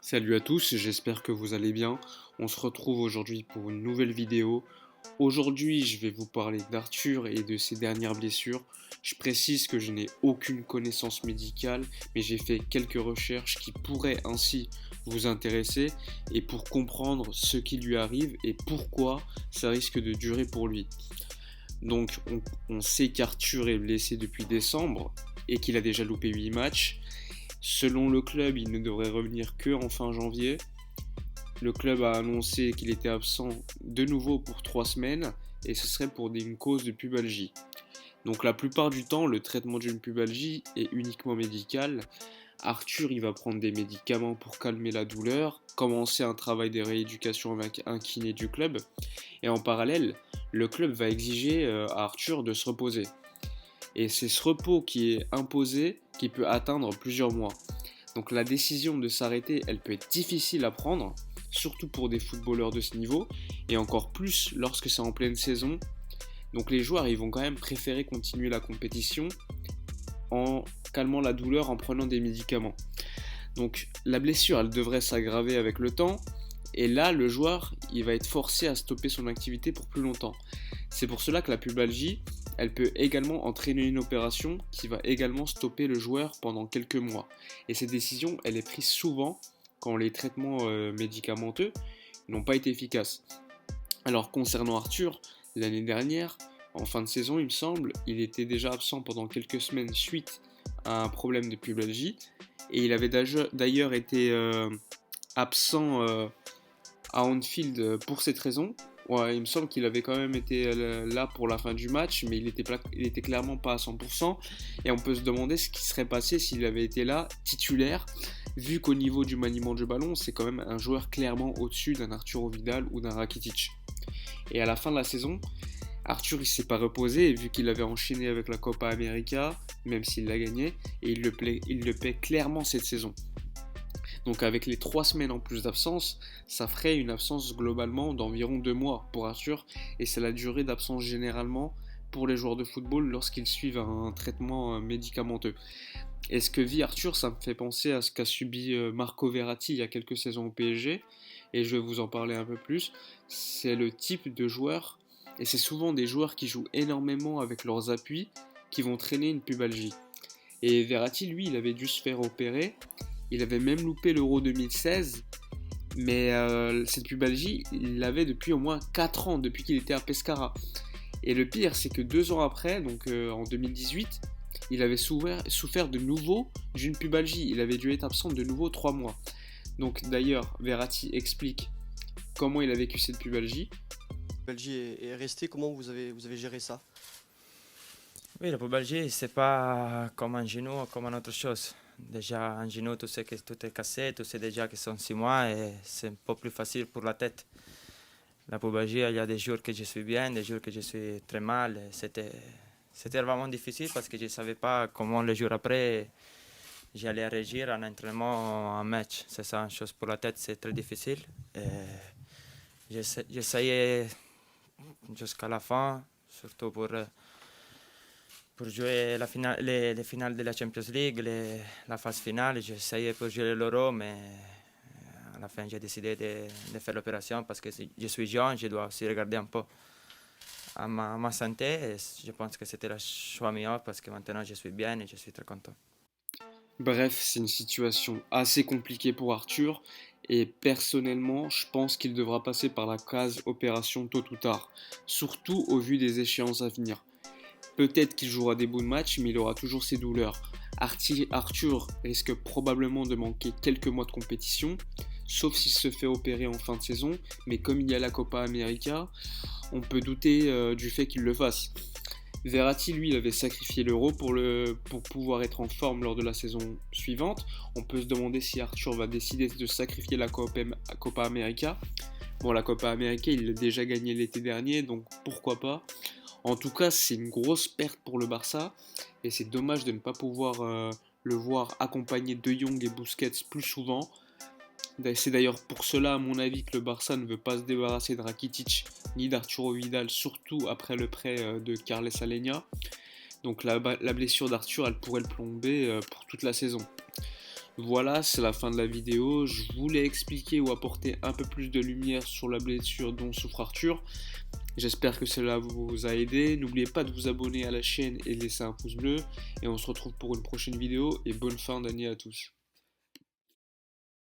Salut à tous, j'espère que vous allez bien. On se retrouve aujourd'hui pour une nouvelle vidéo. Aujourd'hui, je vais vous parler d'Arthur et de ses dernières blessures. Je précise que je n'ai aucune connaissance médicale, mais j'ai fait quelques recherches qui pourraient ainsi vous intéresser et pour comprendre ce qui lui arrive et pourquoi ça risque de durer pour lui. Donc, on sait qu'Arthur est blessé depuis décembre et qu'il a déjà loupé 8 matchs. Selon le club, il ne devrait revenir que en fin janvier. Le club a annoncé qu'il était absent de nouveau pour 3 semaines et ce serait pour une cause de pubalgie. Donc la plupart du temps, le traitement d'une pubalgie est uniquement médical. Arthur, il va prendre des médicaments pour calmer la douleur, commencer un travail de rééducation avec un kiné du club et en parallèle, le club va exiger à Arthur de se reposer. Et c'est ce repos qui est imposé qui peut atteindre plusieurs mois. Donc la décision de s'arrêter, elle peut être difficile à prendre, surtout pour des footballeurs de ce niveau, et encore plus lorsque c'est en pleine saison. Donc les joueurs, ils vont quand même préférer continuer la compétition en calmant la douleur en prenant des médicaments. Donc la blessure, elle devrait s'aggraver avec le temps, et là, le joueur, il va être forcé à stopper son activité pour plus longtemps. C'est pour cela que la pubalgie, elle peut également entraîner une opération qui va également stopper le joueur pendant quelques mois. Et cette décision, elle est prise souvent quand les traitements médicamenteux n'ont pas été efficaces. Alors concernant Arthur, l'année dernière, en fin de saison, il me semble, il était déjà absent pendant quelques semaines suite à un problème de pubalgie. Et il avait d'ailleurs été absent à Anfield pour cette raison. Ouais, il me semble qu'il avait quand même été là pour la fin du match, mais il était clairement pas à 100%. Et on peut se demander ce qui serait passé s'il avait été là, titulaire, vu qu'au niveau du maniement du ballon, c'est quand même un joueur clairement au-dessus d'un Arturo Vidal ou d'un Rakitic. Et à la fin de la saison, Arthur il s'est pas reposé, vu qu'il avait enchaîné avec la Copa América, même s'il l'a gagné, et il le paie clairement cette saison. Donc avec les 3 semaines en plus d'absence, ça ferait une absence globalement d'environ 2 mois pour Arthur, et c'est la durée d'absence généralement pour les joueurs de football lorsqu'ils suivent un traitement médicamenteux. Et ce que vit Arthur, ça me fait penser à ce qu'a subi Marco Verratti il y a quelques saisons au PSG, et je vais vous en parler un peu plus. C'est le type de joueur, et c'est souvent des joueurs qui jouent énormément avec leurs appuis, qui vont traîner une pubalgie. Et Verratti, lui, il avait dû se faire opérer. Il avait même loupé l'Euro 2016. Mais cette pubalgie, il l'avait depuis au moins 4 ans, depuis qu'il était à Pescara. Et le pire, c'est que 2 ans après, donc en 2018, il avait souffert de nouveau d'une pubalgie. Il avait dû être absent de nouveau 3 mois. Donc d'ailleurs, Verratti explique comment il a vécu cette pubalgie. Belgique est resté, comment vous avez géré ça? Oui, la pubalgie, c'est pas comme un genou ou comme une autre chose. Déjà, un genou, tu sais que tout est cassé, tu sais déjà que ce sont 6 mois et c'est un peu plus facile pour la tête. La pubalgie, il y a des jours que je suis bien, des jours que je suis très mal. C'était vraiment difficile parce que je ne savais pas comment les jours après j'allais réagir en entraînement, en match. C'est ça, une chose pour la tête, c'est très difficile. Et j'essayais jusqu'à la fin, surtout pour jouer les finales de la Champions League, la phase finale. J'ai essayé pour jouer l'Euro, mais à la fin, j'ai décidé de faire l'opération parce que je suis jeune, je dois aussi regarder un peu à ma santé. Et je pense que c'était le choix meilleur parce que maintenant, je suis bien et je suis très content. Bref, c'est une situation assez compliquée pour Arthur. Et personnellement, je pense qu'il devra passer par la case opération tôt ou tard. Surtout au vu des échéances à venir. Peut-être qu'il jouera des bons matchs, mais il aura toujours ses douleurs. Arthur risque probablement de manquer quelques mois de compétition, sauf s'il se fait opérer en fin de saison, mais comme il y a la Copa América, on peut douter du fait qu'il le fasse. Verratti, lui, il avait sacrifié l'Euro pour pouvoir être en forme lors de la saison suivante. On peut se demander si Arthur va décider de sacrifier la Copa América. Bon, la Copa América, il l'a déjà gagné l'été dernier, donc pourquoi pas. En tout cas, c'est une grosse perte pour le Barça et c'est dommage de ne pas pouvoir le voir accompagner De Jong et Busquets plus souvent. C'est d'ailleurs pour cela, à mon avis, que le Barça ne veut pas se débarrasser de Rakitic ni d'Arturo Vidal, surtout après le prêt de Carles Alenia. Donc la blessure d'Arthur, elle pourrait le plomber pour toute la saison. Voilà, c'est la fin de la vidéo. Je voulais expliquer ou apporter un peu plus de lumière sur la blessure dont souffre Arthur. J'espère que cela vous a aidé. N'oubliez pas de vous abonner à la chaîne et de laisser un pouce bleu. Et on se retrouve pour une prochaine vidéo et bonne fin d'année à tous.